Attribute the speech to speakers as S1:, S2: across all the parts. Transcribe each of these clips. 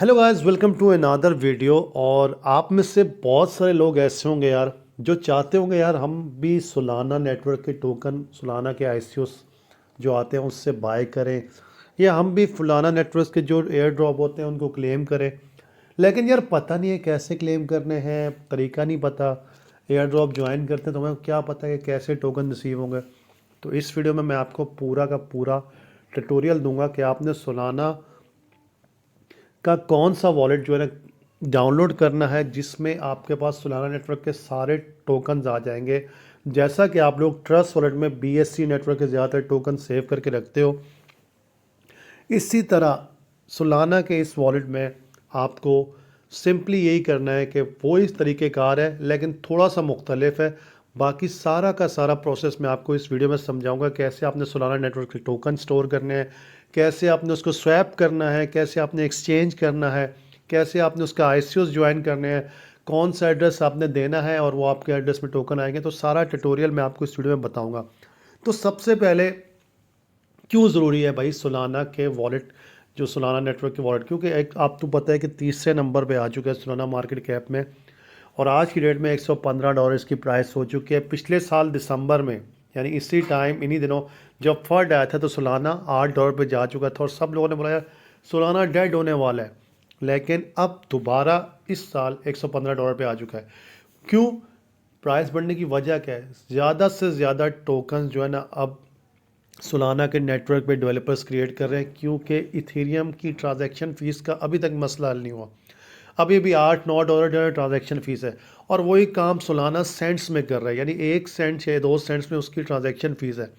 S1: Hello guys, welcome to another video. और आप में से बहुत सारे लोग ऐसे होंगे यार जो चाहते होंगे यार हम भी सोलाना नेटवर्क के टोकन, सोलाना के आईसीओस जो आते हैं उससे बाय करें, या हम भी फलाना नेटवर्क के जो एयर ड्रॉप होते हैं उनको क्लेम करें। लेकिन यार पता नहीं है कैसे क्लेम करने हैं, तरीका नहीं पता। एयर ड्रॉप ज्वाइन करते हैं तो हमें क्या पता है कि कैसे टोकन रिसीव होंगे। तो इस वीडियो में मैं आपको पूरा का पूरा ट्यूटोरियल दूंगा कि आपने सोलाना का कौन सा वॉलेट जो है ना डाउनलोड करना है जिसमें आपके पास सोलाना नेटवर्क के सारे टोकन्स आ जाएंगे। जैसा कि आप लोग ट्रस्ट वॉलेट में बीएससी नेटवर्क के ज़्यादातर टोकन सेव करके रखते हो, इसी तरह सोलाना के इस वॉलेट में आपको सिंपली यही करना है कि वो इस तरीक़ेकार है लेकिन थोड़ा सा मुख्तलिफ है। बाकी सारा का सारा प्रोसेस मैं आपको इस वीडियो में समझाऊंगा, कैसे आपने सोलाना नेटवर्क के टोकन स्टोर करने हैं, कैसे आपने उसको स्वैप करना है, कैसे आपने एक्सचेंज करना है, कैसे आपने उसका आईसीओस ज्वाइन करने हैं, कौन सा एड्रेस आपने देना है और वो आपके एड्रेस में टोकन आएंगे। तो सारा ट्यूटोरियल मैं आपको इस वीडियो में बताऊँगा। तो सबसे पहले क्यों ज़रूरी है भाई सोलाना के वॉलेट, जो सोलाना नेटवर्क के वॉलेट, क्योंकि एक आप तो पता है कि तीसरे नंबर पे आ चुका है सोलाना मार्केट कैप में। और आज की डेट में $115 इसकी प्राइस हो चुकी है। पिछले साल दिसंबर में, यानी इसी टाइम इन्हीं दिनों जब फर्ड आया था तो सोलाना $8 पे जा चुका था और सब लोगों ने बोला यार सोलाना डेड होने वाला है। लेकिन अब दोबारा इस साल $115 पे आ चुका है। क्यों? प्राइस बढ़ने की वजह क्या है? ज़्यादा से ज़्यादा टोकन जो है ना अब सोलाना के नेटवर्क पे डेवलपर्स क्रिएट कर रहे हैं, क्योंकि इथेरियम की ट्रांजैक्शन फ़ीस का अभी तक मसला हल नहीं हुआ। अभी भी $8-9 ट्रांजैक्शन फ़ीस है और वही काम सोलाना सेंट्स में कर रहा है, यानी 1 सेंट या 2 सेंट्स में उसकी ट्रांजैक्शन फ़ीस है।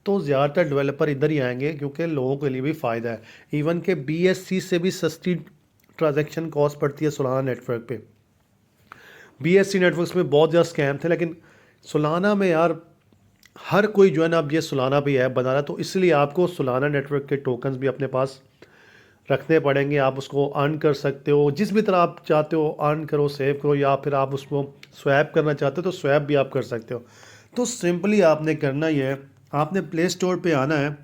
S1: तो ज़्यादातर डेवलपर इधर ही आएंगे क्योंकि लोगों के लिए भी फ़ायदा है। इवन के बीएससी से भी सस्ती ट्रांजैक्शन कॉस्ट पड़ती है सोलाना नेटवर्क पे। बीएससी नेटवर्क्स में बहुत ज़्यादा स्कैम थे, लेकिन सोलाना में यार हर कोई जो है ना अब ये सोलाना पे ऐप बना रहा है, तो इसलिए आपको सोलाना नेटवर्क के टोकन्स भी अपने पास रखने पड़ेंगे। आप उसको अर्न कर सकते हो जिस भी तरह आप चाहते हो, अर्न करो, सेव करो, या फिर आप उसको स्वैप करना चाहते हो तो स्वैप भी आप कर सकते हो। तो सिंपली आपने करना ही है, आपने प्ले स्टोर पे आना है।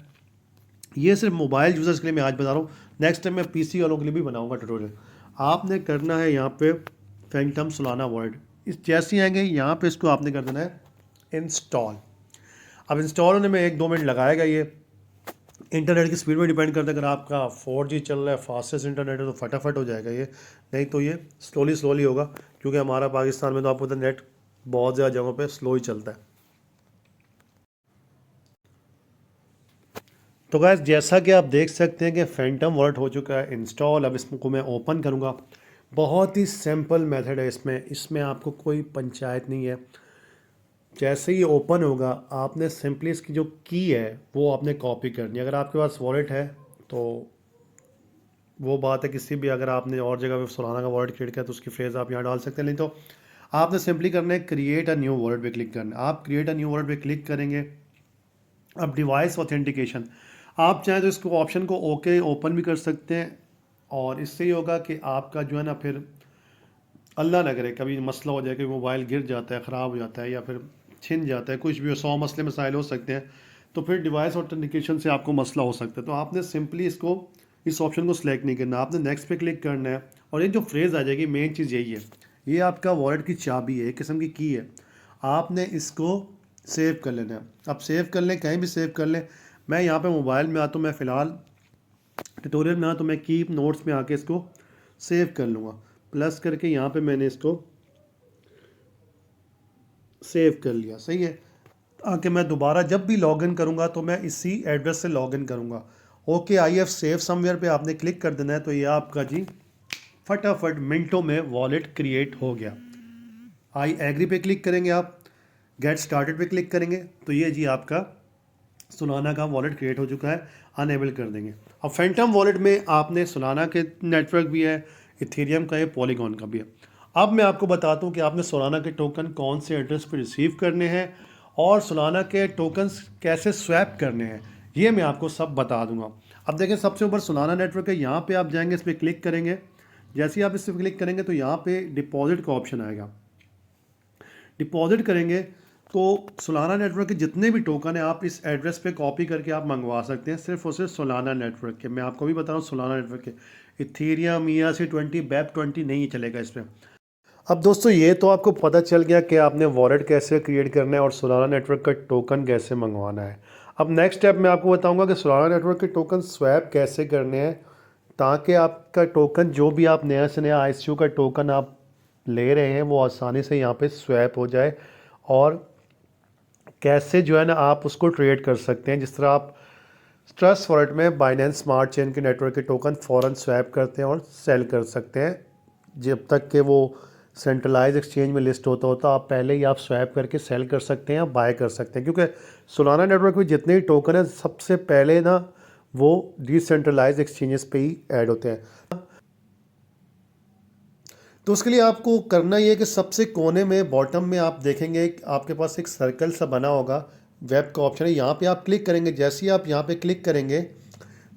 S1: ये सिर्फ मोबाइल यूज़र्स के लिए मैं आज बता रहा हूँ, नेक्स्ट टाइम मैं पीसी वालों के लिए भी बनाऊंगा ट्यूटोरियल। आपने करना है यहाँ पे फैंटम सोलाना वॉलेट, इस जैसे ही आएंगे यहाँ पे इसको आपने कर देना है इंस्टॉल। अब इंस्टॉल होने में 1-2 मिनट लगाएगा। ये इंटरनेट की स्पीड में डिपेंड करता है। अगर आपका 4G चल रहा है, फास्टेस्ट इंटरनेट है, तो फटाफट हो जाएगा ये। नहीं तो ये स्लोली स्लोली होगा, क्योंकि हमारा पाकिस्तान में तो आपको पता है नेट बहुत ज़्यादा जगहों पे स्लो ही चलता है। तो गाइस, जैसा कि आप देख सकते हैं कि फैंटम वॉलेट हो चुका है इंस्टॉल। अब इसको मैं ओपन करूँगा। बहुत ही सिंपल मेथड है इसमें इसमें आपको कोई पंचायत नहीं है। जैसे ही ओपन होगा आपने सिंपली इसकी जो की है वो आपने कॉपी करनी है। अगर आपके पास वॉलेट है तो वो बात है, किसी भी अगर आपने और जगह पे सोलाना का वॉलेट क्रिएट किया तो उसकी फ्रेज आप यहाँ डाल सकते हैं। नहीं तो आपने सिंपली करना है क्रिएट अ न्यू वॉलेट पे क्लिक करना है। आप क्रिएट अ न्यू वॉलेट पे क्लिक करेंगे। अब डिवाइस ऑथेंटिकेशन, आप चाहें तो इसको ऑप्शन को ओके ओपन भी कर सकते हैं, और इससे ही होगा कि आपका जो है ना फिर अल्लाह ना करे कभी मसला हो जाए कि मोबाइल गिर जाता है, ख़राब हो जाता है, या फिर छिन जाता है, कुछ भी हो, 100 मसले मसाइल हो सकते हैं। तो फिर डिवाइस ऑथेंटिकेशन से आपको मसला हो सकता है। तो आपने सिंपली इसको, इस ऑप्शन को सिलेक्ट नहीं करना, आपने नेक्स्ट पे क्लिक करना है। और ये जो फ्रेज़ आ जाएगी, मेन चीज़ यही है, ये आपका वॉलेट की चाबी है, एक किस्म की है। आपने इसको सेव कर लेना है। अब सेव कर लें, कहीं भी सेव कर लें। मैं यहाँ पे मोबाइल में आता हूँ, मैं फ़िलहाल ट्यूटोरियल में, तो मैं कीप नोट्स में आके इसको सेव कर लूँगा। प्लस करके यहाँ पे मैंने इसको सेव कर लिया। सही है, ताकि मैं दोबारा जब भी लॉगिन करूँगा तो मैं इसी एड्रेस से लॉगिन करूँगा। Okay, I have save somewhere पे आपने क्लिक कर देना है। तो ये आपका जी फटाफट मिनटों में वॉलेट क्रिएट हो गया। आई एग्री पे क्लिक करेंगे, आप गेट स्टार्टेड पे क्लिक करेंगे तो ये जी आपका सोलाना का वॉलेट क्रिएट हो चुका है। अनेबल कर देंगे। अब फैंटम वॉलेट में आपने सोलाना के नेटवर्क भी है, इथेरियम का है, पॉलीगॉन का भी है। अब मैं आपको बताता हूँ कि आपने सोलाना के टोकन कौन से एड्रेस पर रिसीव करने हैं और सोलाना के टोकन्स कैसे स्वैप करने हैं, ये मैं आपको सब बता दूंगा। अब देखें, सबसे ऊपर सोलाना नेटवर्क है, यहाँ पे आप जाएंगे, इस पर क्लिक करेंगे। जैसे ही आप इस पर क्लिक करेंगे तो यहाँ पे डिपॉजिट का ऑप्शन आएगा। डिपॉजिट करेंगे तो सोलाना नेटवर्क के जितने भी टोकन हैं आप इस एड्रेस पे कॉपी करके आप मंगवा सकते हैं, सिर्फ और सिर्फ सोलाना नेटवर्क के। मैं आपको भी बता रहा हूँ सोलाना नेटवर्क के, इथीरियम ERC20 BEP20 नहीं चलेगा इस पर। अब दोस्तों ये तो आपको पता चल गया कि आपने वॉलेट कैसे क्रिएट करना है और सोलाना नेटवर्क का टोकन कैसे मंगवाना है। अब नेक्स्ट स्टेप मैं आपको बताऊंगा कि सोलाना नेटवर्क के टोकन स्वैप कैसे करने हैं, ताकि आपका टोकन जो भी आप नया से नया ICO का टोकन आप ले रहे हैं वो आसानी से यहाँ पे स्वैप हो जाए, और कैसे जो है ना आप उसको ट्रेड कर सकते हैं। जिस तरह आप ट्रस्ट वॉलेट में बाइनेंस स्मार्ट चेन के नेटवर्क के टोकन फ़ौरन स्वैप करते हैं और सेल कर सकते हैं, जब तक कि वो सेंट्रलाइज एक्सचेंज में लिस्ट होता आप पहले ही आप स्वैप करके सेल कर सकते हैं या बाय कर सकते हैं। क्योंकि सोलाना नेटवर्क में जितने भी टोकन हैं सबसे पहले ना वो डिसेंट्रलाइज एक्सचेंजेस पे ही ऐड होते हैं। तो उसके लिए आपको करना ये है कि सबसे कोने में बॉटम में आप देखेंगे आपके पास एक सर्कल सा बना होगा, वेब का ऑप्शन है, यहाँ पे आप क्लिक करेंगे। जैसे ही आप यहाँ पे क्लिक करेंगे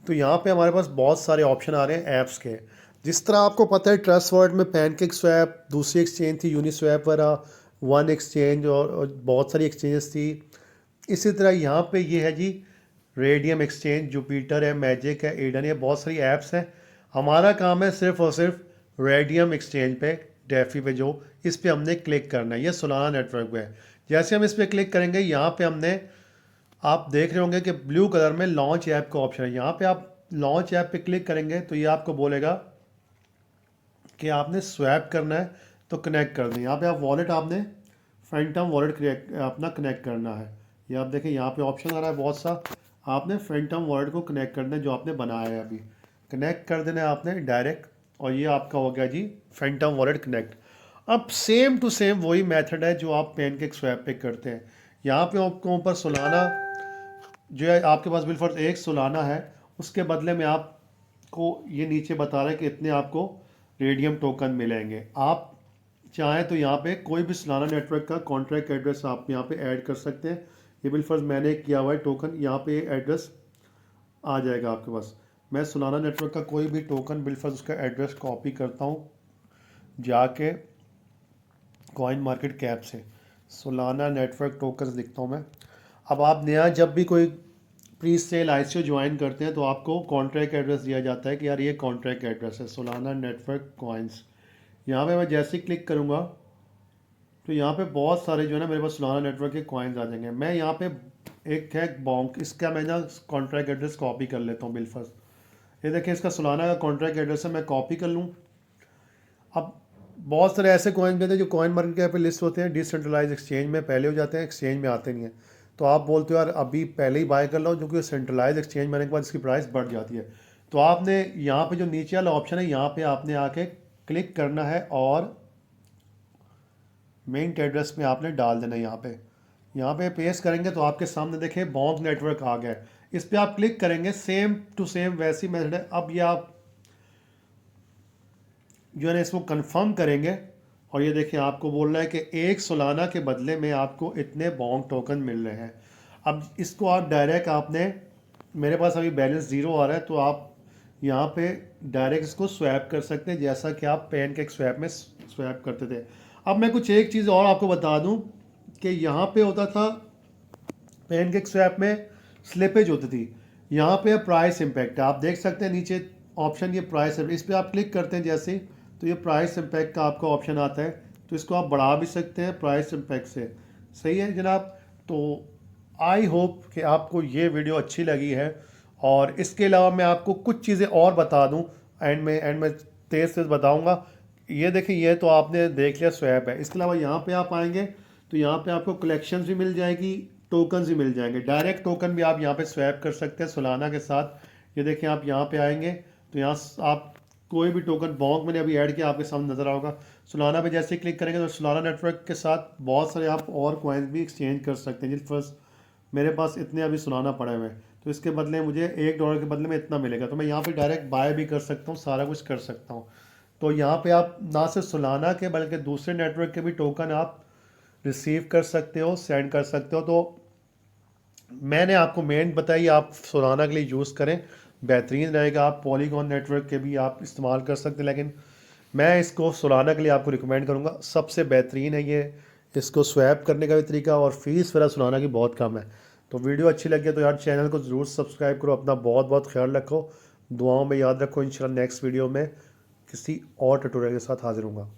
S1: तो यहाँ पे हमारे पास बहुत सारे ऑप्शन आ रहे हैं ऐप्स के। जिस तरह आपको पता है ट्रस्ट वॉलेट में पैनकेक स्वैप, दूसरी एक्सचेंज थी यूनिस्वैप वगैरह, वन एक्सचेंज और बहुत सारी एक्सचेंजेस थी। इसी तरह यहाँ पे ये है जी रेडियम एक्सचेंज, जुपिटर है, मैजिक है, एडन है, बहुत सारी ऐप्स हैं। हमारा काम है सिर्फ और सिर्फ रेडियम एक्सचेंज पे, डेफी पे, जो इस पे हमने क्लिक करना है। ये सोलाना नेटवर्क पे है। जैसे हम इस पे क्लिक करेंगे यहाँ पे हमने, आप देख रहे होंगे कि ब्लू कलर में लॉन्च ऐप का ऑप्शन है। यहाँ पे आप लॉन्च ऐप पे क्लिक करेंगे तो ये आपको बोलेगा कि आपने स्वैप करना है तो कनेक्ट कर दें। यहाँ पे आप वॉलेट आपने फैंटम वॉलेट अपना कनेक्ट करना है। ये आप देखें यहाँ पे ऑप्शन आ रहा है बहुत सा, आपने फैंटम वॉलेट को कनेक्ट करना है जो आपने बनाया है, अभी कनेक्ट कर देना है आपने डायरेक्ट, और ये आपका हो गया जी फैंटम वॉलेट कनेक्ट। अब सेम टू सेम वही मेथड है जो आप पैनकेक स्वैप पे करते हैं। यहाँ पे आपको ऊपर सोलाना जो है आपके पास बिलफर्ज एक सोलाना है, उसके बदले में आपको ये नीचे बता रहा है कि इतने आपको रेडियम टोकन मिलेंगे। आप चाहें तो यहाँ पे कोई भी सोलाना नेटवर्क का कॉन्ट्रैक्ट एड्रेस आप यहाँ पे ऐड कर सकते हैं। ये बिलफर्ज मैंने किया हुआ है टोकन, यहाँ पे एड्रेस आ जाएगा आपके पास। मैं सोलाना नेटवर्क का कोई भी टोकन बिलफर्ज उसका एड्रेस कॉपी करता हूँ जाके कॉइन मार्केट कैप से, सोलाना नेटवर्क टोकन्स लिखता हूँ मैं। अब आप नया जब भी कोई प्री सेल ICO ज्वाइन करते हैं तो आपको कॉन्ट्रैक्ट एड्रेस दिया जाता है कि यार ये कॉन्ट्रैक्ट एड्रेस है सोलाना नेटवर्क कॉइन्स। यहाँ पे मैं जैसे ही क्लिक करूँगा तो यहाँ पे बहुत सारे जो है ना मेरे पास सोलाना नेटवर्क के कॉइन्स आ जाएंगे। मैं यहाँ पे एक है बॉन्क, इसका मैं ना कॉन्ट्रैक्ट एड्रेस कॉपी कर लेता हूँ बिलफर्ज। ये देखिए इसका सोलाना का कॉन्ट्रैक्ट एड्रेस है, मैं कॉपी कर लूँ। अब बहुत सारे ऐसे कॉइन भी थे जो कॉइन मार्केट कैप पे लिस्ट होते हैं, डिसेंट्रलाइज एक्सचेंज में पहले हो जाते हैं, एक्सचेंज में आते नहीं हैं। तो आप बोलते हो यार अभी पहले ही बाय कर लो, जो कि सेंट्रलाइज एक्सचेंज में आने के बाद इसकी प्राइस बढ़ जाती है। तो आपने यहाँ पे जो नीचे वाला ऑप्शन है यहाँ पे आपने आके क्लिक करना है और मेन एड्रेस में आपने डाल देना है। यहाँ पे पेस्ट करेंगे तो आपके सामने देखें बॉन्क नेटवर्क आ गया है। इस पर आप क्लिक करेंगे, सेम टू सेम वैसी मेथड है। अब ये आप जो है ना इसको कंफर्म करेंगे और ये देखिए आपको बोल रहा है कि एक सोलाना के बदले में आपको इतने बॉन्क टोकन मिल रहे हैं। अब इसको आप डायरेक्ट आपने, मेरे पास अभी बैलेंस 0 आ रहा है तो आप यहाँ पे डायरेक्ट इसको स्वैप कर सकते हैं जैसा कि आप पैनकेक स्वैप में स्वैप करते थे। अब मैं कुछ एक चीज़ और आपको बता दूं कि यहाँ पे होता था पैनकेक स्वैप में स्लिपेज होती थी, यहाँ पे प्राइस इम्पैक्ट है। आप देख सकते हैं नीचे ऑप्शन ये प्राइस है, इस पर आप क्लिक करते हैं जैसे ही तो ये प्राइस इम्पैक्ट का आपका ऑप्शन आता है, तो इसको आप बढ़ा भी सकते हैं प्राइस इम्पैक्ट से। सही है जनाब। तो आई होप कि आपको ये वीडियो अच्छी लगी है, और इसके अलावा मैं आपको कुछ चीज़ें और बता दूं एंड में तेज़ तेज़ बताऊंगा। ये देखिए ये तो आपने देख लिया स्वैप है, इसके अलावा यहाँ पे आप आएंगे तो यहाँ पे आपको कलेक्शंस भी मिल जाएगी, टोकन्स भी मिल जाएंगे। डायरेक्ट टोकन भी आप यहाँ पे स्वैप कर सकते हैं सोलाना के साथ। ये देखिए आप यहाँ पे आएंगे तो यहाँ आप कोई भी टोकन बॉन्क मैंने अभी ऐड किया आपके सामने नज़र आओगा। सोलाना पे जैसे क्लिक करेंगे तो सोलाना नेटवर्क के साथ बहुत सारे आप और कॉइन्स भी एक्सचेंज कर सकते हैं। जिस फर्स्ट मेरे पास इतने अभी सोलाना पड़े हुए हैं तो इसके बदले मुझे $1 के बदले में इतना मिलेगा, तो मैं यहाँ पे डायरेक्ट बाय भी कर सकता हूँ, सारा कुछ कर सकता हूँ। तो यहाँ पे आप ना सिर्फ सोलाना के बल्कि दूसरे नेटवर्क के भी टोकन आप रिसीव कर सकते हो, सेंड कर सकते हो। तो मैंने आपको मेन बताई, आप सोलाना के लिए यूज़ करें, बेहतरीन रहेगा। आप पॉलीगॉन नेटवर्क के भी आप इस्तेमाल कर सकते हैं, लेकिन मैं इसको सोलाना के लिए आपको रिकमेंड करूँगा, सबसे बेहतरीन है ये इसको स्वैप करने का भी तरीका और फीस वगैरह सुलाना की बहुत कम है। तो वीडियो अच्छी लगी तो यार चैनल को ज़रूर सब्सक्राइब करो। अपना बहुत बहुत ख्याल रखो, दुआओं में याद रखो। इंशाल्लाह नेक्स्ट वीडियो में किसी और ट्यूटोरियल के साथ हाजिर होऊंगा।